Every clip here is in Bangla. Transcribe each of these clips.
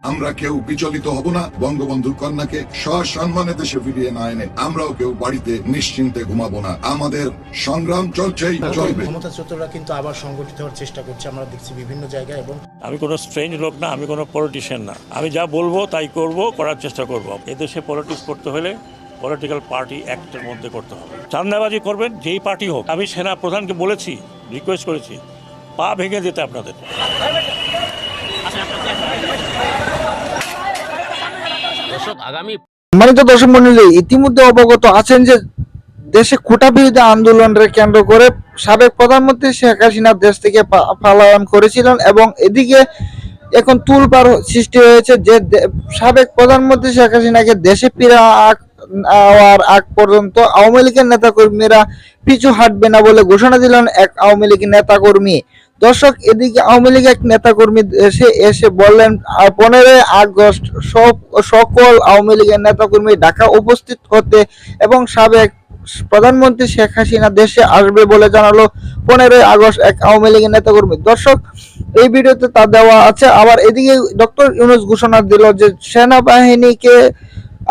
আমরা কেউ বিচলিত হব না। বঙ্গবন্ধুর কন্যাকে সসম্মানে দেশে ফিরিয়ে না এনে আমরাও কেউ বাড়িতে নিশ্চিন্তে ঘুমাবো না। আমাদের সংগ্রাম চলছেই চলবে। ক্ষমতাচ্যুতরা কিন্তু আবার সংগঠিত হওয়ার চেষ্টা করছে, আমরা দেখছি বিভিন্ন জায়গায়। এবং আমি কোনো স্ট্রেঞ্জ লোক না, আমি কোনো পলিটিশিয়ান না। আমি যা বলবো তাই করব, করার চেষ্টা করব। এদেশে পলিটিক্স করতে হলে পলিটিক্যাল পার্টি অ্যাক্টের মধ্যে করতে হবে। চাঁদাবাজি করবেন যেই পার্টি হোক। আমি সেনা প্রধানকে বলেছি, রিকোয়েস্ট করেছি পা ভেঙে দিতে আপনাদের। সম্মানিত দর্শক মণ্ডলী, ইতিমধ্যে অবগত আছেন যে দেশে কোটা বিরোধী আন্দোলনকে কেন্দ্র করে সাবেক প্রধানমন্ত্রী শেখ হাসিনা দেশ থেকে পলায়ন করেছিলেন এবং এদিকে এখন তুলপাড় সৃষ্টি হয়েছে যে সাবেক প্রধানমন্ত্রী শেখ হাসিনাকে দেশে ফেরার আগ পর্যন্ত আওয়ামী লীগের নেতাকর্মীরা পিছু হাঁটবে না বলে ঘোষণা দিলেন এক আওয়ামী লীগের নেতাকর্মী। দর্শক, এদিকে আওয়ামী লীগ এক নেতাকর্মী এসে বললেন 15 আগস্ট সকল আওয়ামী লীগের নেতাকর্মী ঢাকা উপস্থিত হতে এবং সাবেক প্রধানমন্ত্রী শেখ হাসিনা দেশে আসবে বলে জানালো 15 আগস্ট এক আওয়ামী লীগের নেতাকর্মী। দর্শক, এই ভিডিওতে তা দেওয়া আছে। আবার এদিকে ডক্টর ইউনূস ঘোষণা দিল যে সেনাবাহিনীকে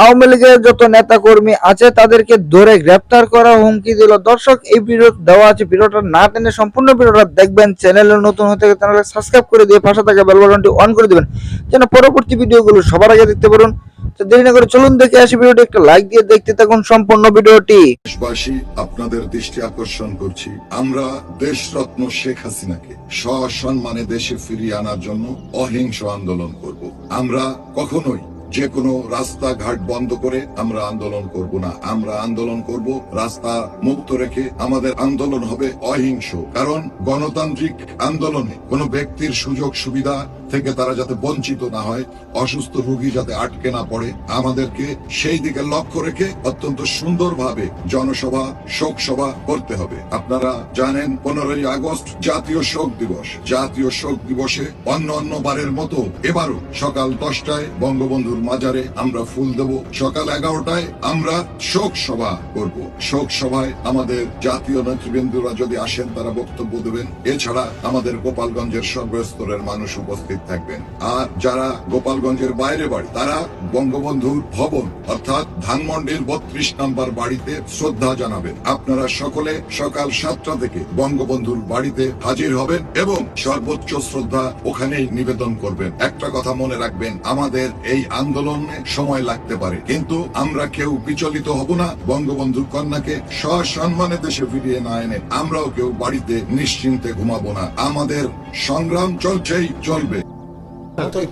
আওয়ামী লীগের যত নেতাকর্মী আছে তাদেরকে ধরে গ্রেপ্তার করার হুমকি দিল। দর্শক, এই ভিডিও দেওয়া আছে, ভিডিওটা না টেনে সম্পূর্ণ ভিডিওটা দেখবেন। চ্যানেলে নতুন হতে গেলে চ্যানেলকে সাবস্ক্রাইব করে দিয়ে পাশে থাকা বেল বাটনটি অন করে দিবেন যেন পরবর্তী ভিডিওগুলো সবার আগে দেখতে পারুন। তো দেরি না করে চলুন দেখে আসি ভিডিওটি, একটা লাইক দিয়ে দেখতে থাকুন সম্পূর্ণ ভিডিওটি। দেশবাসী, আপনাদের দৃষ্টি আকর্ষণ করছি, আমরা দেশরত্ন শেখ হাসিনাকে সসম্মানে দেশে ফিরিয়ে আনার জন্য অহিংস আন্দোলন করব। আমরা কখনোই যে কোনো রাস্তাঘাট বন্ধ করে আমরা আন্দোলন করব না। আমরা আন্দোলন করব রাস্তা মুক্ত রেখে। আমাদের আন্দোলন হবে অহিংস, কারণ গণতান্ত্রিক আন্দোলনে কোনো ব্যক্তির সুযোগ সুবিধা থেকে তারা যাতে বঞ্চিত না হয়, অসুস্থ রোগী যাতে আটকে না পড়ে, আমাদেরকে সেই দিকে লক্ষ্য রেখে অত্যন্ত সুন্দরভাবে জনসভা, শোক সভা করতে হবে। আপনারা জানেন 15 আগস্ট জাতীয় শোক দিবস। জাতীয় শোক দিবসে অন্য বারের মতো এবারও সকাল 10টায় বঙ্গবন্ধুর মাজারে আমরা ফুল দেব, সকাল 11টায় আমরা শোক সভা করব। শোক সভায় আমাদের জাতীয় নেতৃবৃন্দরা যদি আসেন তারা বক্তব্য দেবেন। এছাড়া আমাদের গোপালগঞ্জের সর্বস্তরের মানুষ উপস্থিত থাকবেন। আর যারা গোপালগঞ্জের বাইরে বাড়ি তারা বঙ্গবন্ধুর ভবন অর্থাৎ ধানমন্ডির 32 নম্বর বাড়িতে শ্রদ্ধা জানাবেন। আপনারা সকলে সকাল 7টা থেকে বঙ্গবন্ধুর বাড়িতে হাজির হবেন এবং সর্বোচ্চ শ্রদ্ধা ওখানেই নিবেদন করবেন। একটা কথা মনে রাখবেন, আমাদের এই আন্দোলনে সময় লাগতে পারে, কিন্তু আমরা কেউ বিচলিত হব না। বঙ্গবন্ধুর কন্যাকে সসম্মানে দেশে ফিরিয়ে না এনে আমরাও কেউ বাড়িতে নিশ্চিন্তে ঘুমাবো না। আমাদের সংগ্রাম চলছেই চলবে।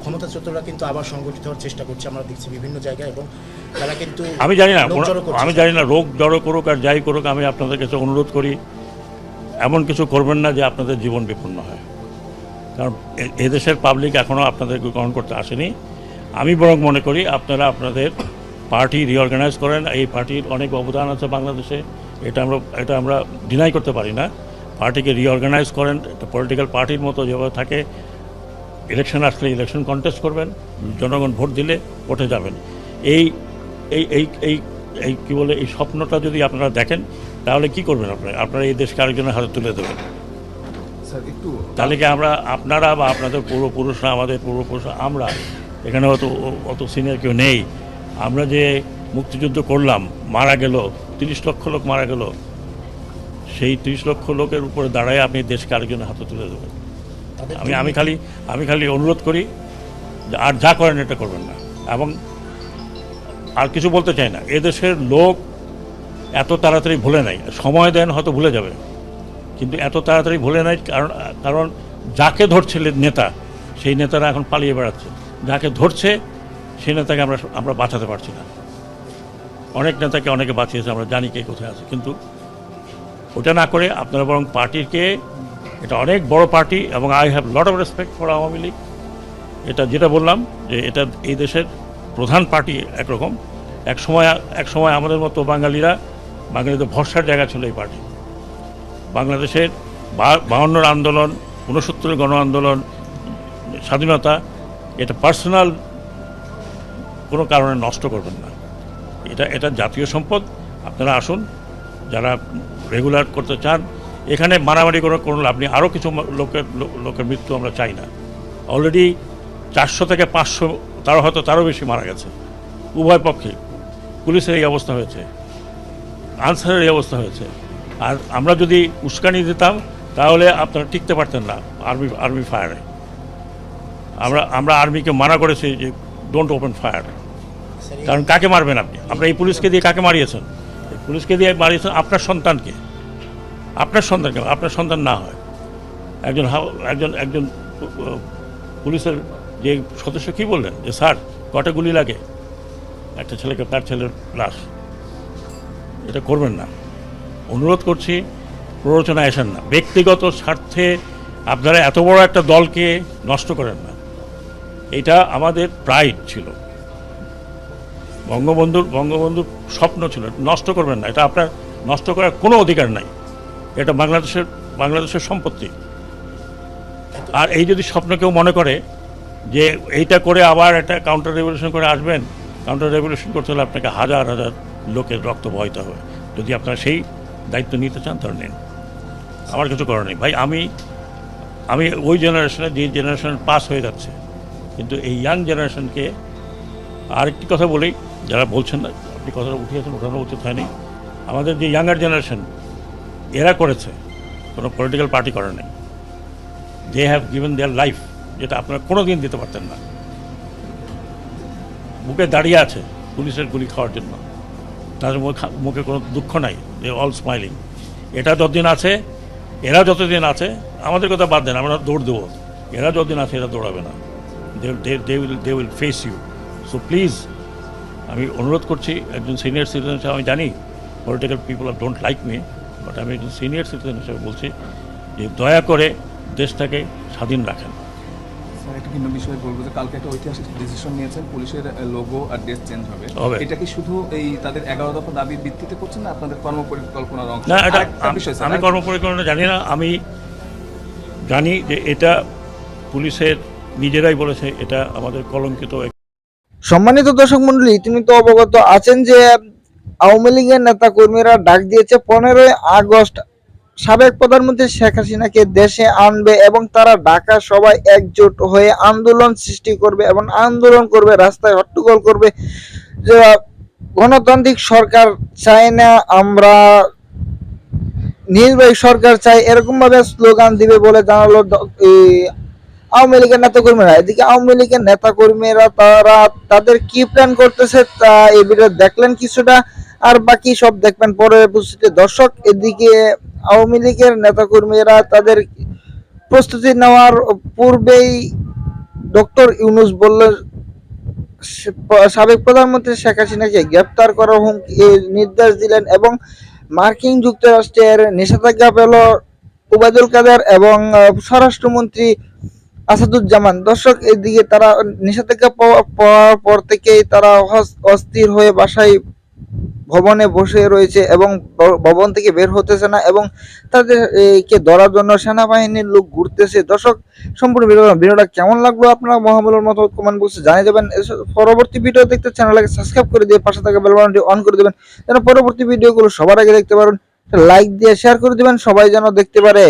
ক্ষমতাচ্যুতরা কিন্তু আবার সংগঠিত হওয়ার চেষ্টা করছে, আমরা দেখছি বিভিন্ন জায়গায়। এবং তারা কিন্তু আমি জানি না রোগ জড়ো করুক আর যাই করুক, আমি আপনাদের কাছে অনুরোধ করি এমন কিছু করবেন না যে আপনাদের জীবন বিপন্ন হয়। কারণ এদেশের পাবলিক এখনও আপনাদেরকে গ্রহণ করতে আসেনি। আমি বরং মনে করি আপনারা আপনাদের পার্টি রিঅর্গানাইজ করেন। এই পার্টির অনেক অবদান আছে বাংলাদেশে, এটা আমরা ডিনাই করতে পারি না। পার্টিকে রিঅর্গানাইজ করেন, একটা পলিটিক্যাল পার্টির মতো যেভাবে থাকে। ইলেকশন আসলে ইলেকশন কন্টেস্ট করবেন, জনগণ ভোট দিলে ভোটে যাবেন। এই এই এই এই এই কী বলে, এই স্বপ্নটা যদি আপনারা দেখেন তাহলে কি করবেন? আপনারা এই দেশকে আরেকজনের হাতে তুলে দেবেন। তাহলে কি আপনারা বা আপনাদের পূর্বপুরুষরা, আমাদের পূর্বপুরুষরা, আমরা এখানে অত সিনিয়র কেউ নেই। আমরা যে মুক্তিযুদ্ধ করলাম, মারা গেল 30 লক্ষ লোক মারা গেল, সেই 30 লক্ষ লোকের উপরে দাঁড়ায় আপনি দেশকে আরেকজনের হাতে তুলে দেবেন। আমি খালি অনুরোধ করি যে আর যা করেন এটা করবেন না। এবং আর কিছু বলতে চাই না। এদেশের লোক এত তাড়াতাড়ি ভুলে নাই। সময় দেন, হয়তো ভুলে যাবে, কিন্তু এত তাড়াতাড়ি ভুলে নাই। কারণ যাকে ধরছে নেতা, সেই নেতারা এখন পালিয়ে বেড়াচ্ছে। যাকে ধরছে সেই নেতাকে আমরা বাঁচাতে পারছি না। অনেক নেতাকে অনেকে বাঁচিয়েছে, আমরা জানি কে কোথায় আছে। কিন্তু ওটা না করে আপনারা বরং পার্টিকে, এটা অনেক বড় পার্টি এবং I have lot of respect for Awami League. এটা যেটা বললাম যে এটা এই দেশের প্রধান পার্টি একরকম। এক সময় আমাদের মতো বাঙালিদের ভরসার জায়গা ছিল এই পার্টি। বাংলাদেশের 52 আন্দোলন, 69 গণ আন্দোলন, স্বাধীনতা, এটা পার্সোনাল কোনো কারণে নষ্ট করবেন না। এটা জাতীয় সম্পদ। আপনারা আসুন, যারা রেগুলার করতে চান। এখানে মারামারি কোনো লাভ নেই। আরও কিছু লোকের মৃত্যু আমরা চাই না। অলরেডি 400 থেকে 500, তারও বেশি মারা গেছে উভয় পক্ষে। পুলিশের এই অবস্থা হয়েছে, আনসারের এই অবস্থা হয়েছে। আর আমরা যদি উস্কানি দিতাম তাহলে আপনারা টিকতে পারতেন না আর্মি ফায়ারে। আমরা আর্মিকে মানা করেছি যে ডোন্ট ওপেন ফায়ার। কারণ কাকে মারবেন আপনি? আপনার এই পুলিশকে দিয়ে কাকে মারিয়েছেন? এই পুলিশকে দিয়ে মারিয়েছেন আপনার সন্তানকে। আপনার সন্তান না হয় একজন পুলিশের যে সদস্য কি বললেন যে স্যার কটা গুলি লাগে একটা ছেলেকে, তার ছেলের লাশ। এটা করবেন না, অনুরোধ করছি। প্ররোচনায় আসেন না, ব্যক্তিগত স্বার্থে আপনারা এত বড় একটা দলকে নষ্ট করেন না। এটা আমাদের প্রাইড ছিল, বঙ্গবন্ধুর স্বপ্ন ছিল, নষ্ট করবেন না। এটা আপনার নষ্ট করার কোনো অধিকার নাই। এটা বাংলাদেশের সম্পত্তি। আর এই যদি স্বপ্ন কেউ মনে করে যে এইটা করে আবার একটা কাউন্টার রেভলিউশন করে আসবেন, কাউন্টার রেভলিউশন করতে হলে আপনাকে হাজার হাজার লোকের রক্ত বহাইতে হবে। যদি আপনারা সেই দায়িত্ব নিতে চান তাহলে নিন, আমার কিছু করার নেই ভাই। আমি ওই জেনারেশনে, যে জেনারেশন পাস হয়ে যাচ্ছে, কিন্তু এই ইয়াং জেনারেশনকে আরেকটি কথা বলি, যারা বলছেন না, আপনি কথাটা উঠিয়েছেন, ওঠানো উচিত হয়নি। আমাদের যে ইয়াঙ্গার জেনারেশন, এরা করেছে, কোনো পলিটিক্যাল পার্টি করে নেই। They have given their life, যেটা আপনারা কোনো দিন দিতে পারতেন না। বুকে দাঁড়িয়ে আছে পুলিশের গুলি খাওয়ার জন্য, তাদের মুখে কোনো দুঃখ নাই, দে অল স্মাইলিং। এটা যতদিন আছে, এরা যতদিন আছে, আমাদের কথা বাদ দেন, আমরা দৌড় দেবো। এরা যতদিন আছে এরা দৌড়াবে না। They will face you. So please, আমি অনুরোধ করছি, একজন সিনিয়র সিটিজেন হিসেবে আমি জানি political people don't like me, but আমি একজন সিনিয়র সিটিজেন হিসেবে বলছি যে দয়া করে দেশটাকে স্বাধীন রাখেন। স্যার, একটা ভিন্ন বিষয়ে বলবো যে কালকে একটা ঐতিহাসিক ডিসিশন নিয়েছেন, পুলিশের লোগো আর ড্রেস চেঞ্জ হবে। এটা কি শুধু এই তাদের 11 দফা দাবির ভিত্তিতে করছেন, না আপনাদের কর্মপরিকল্পনার অংশ? না, এটা আমি কর্মপরিকল্পনা জানি না। আমি জানি যে এটা পুলিশের নিজেরাই বলেছে এটা আমাদের কলঙ্কিত। সম্মানিত দর্শক মন্ডলী, তিনি তো অবগত আছেন যে আওয়ামী লীগের নেতা কর্মীরা ডাক দিয়েছে 15ই আগস্ট সাবেক প্রধানমন্ত্রী শেখ হাসিনাকে দেশে আনবে এবং তারা ঢাকা সবাই একজোট হয়ে আন্দোলন সৃষ্টি করবে এবং আন্দোলন করবে, রাস্তায় হট্টগোল করবে যে গণতান্ত্রিক সরকার চাই না, আমরা নির্বাহী সরকার চাই, এরকম ভাবে স্লোগান দিবে বলে জানালো আওয়ামী লীগের নেতাকর্মীরা। এদিকে আওয়ামী লীগের নেতাকর্মীরা তারা তাদের কি প্ল্যান করতেছে তা এই ভিডিও দেখলেন কিছুটা, আর বাকি সব দেখবেন পরে বুঝতে। দর্শক, এদিকে আওয়ামী লীগের নেতাকর্মীরা তাদের প্রস্তুতি নেওয়ার পূর্বেই ডক্টর ইউনূস বললেন সাবেক প্রধানমন্ত্রী শেখ হাসিনাকে গ্রেপ্তার করার নির্দেশ দিলেন এবং মার্কিন যুক্তরাষ্ট্রের নিষেধাজ্ঞা পেল ওবায়দুল কাদের এবং স্বরাষ্ট্রমন্ত্রী আসাদুজ্জামান। দর্শক, এদিকে তারা নিষেধাজ্ঞা পাওয়ার পর থেকেই তারা অস্থির হয়ে বাসায় ভবনে বসে রয়েছে এবং ভবন থেকে বের হতেছে না এবং তাদেরকে ধরার জন্য সেনাবাহিনীর লোক ঘুরতেছে। দর্শক, সম্পূর্ণ ভিডিওটা কেমন লাগলো আপনারা মহামূল্যের মতো কমেন্ট বক্সে জানিয়ে দেবেন। পরবর্তী ভিডিও দেখতে চ্যানেলটাকে সাবস্ক্রাইব করে দিয়ে পাশে থাকা বেল বাটনটি অন করে দেবেন যেন পরবর্তী ভিডিওগুলো সবার আগে দেখতে পারেন। লাইক দিয়ে শেয়ার করে দিবেন, সবাই যেন দেখতে পারে।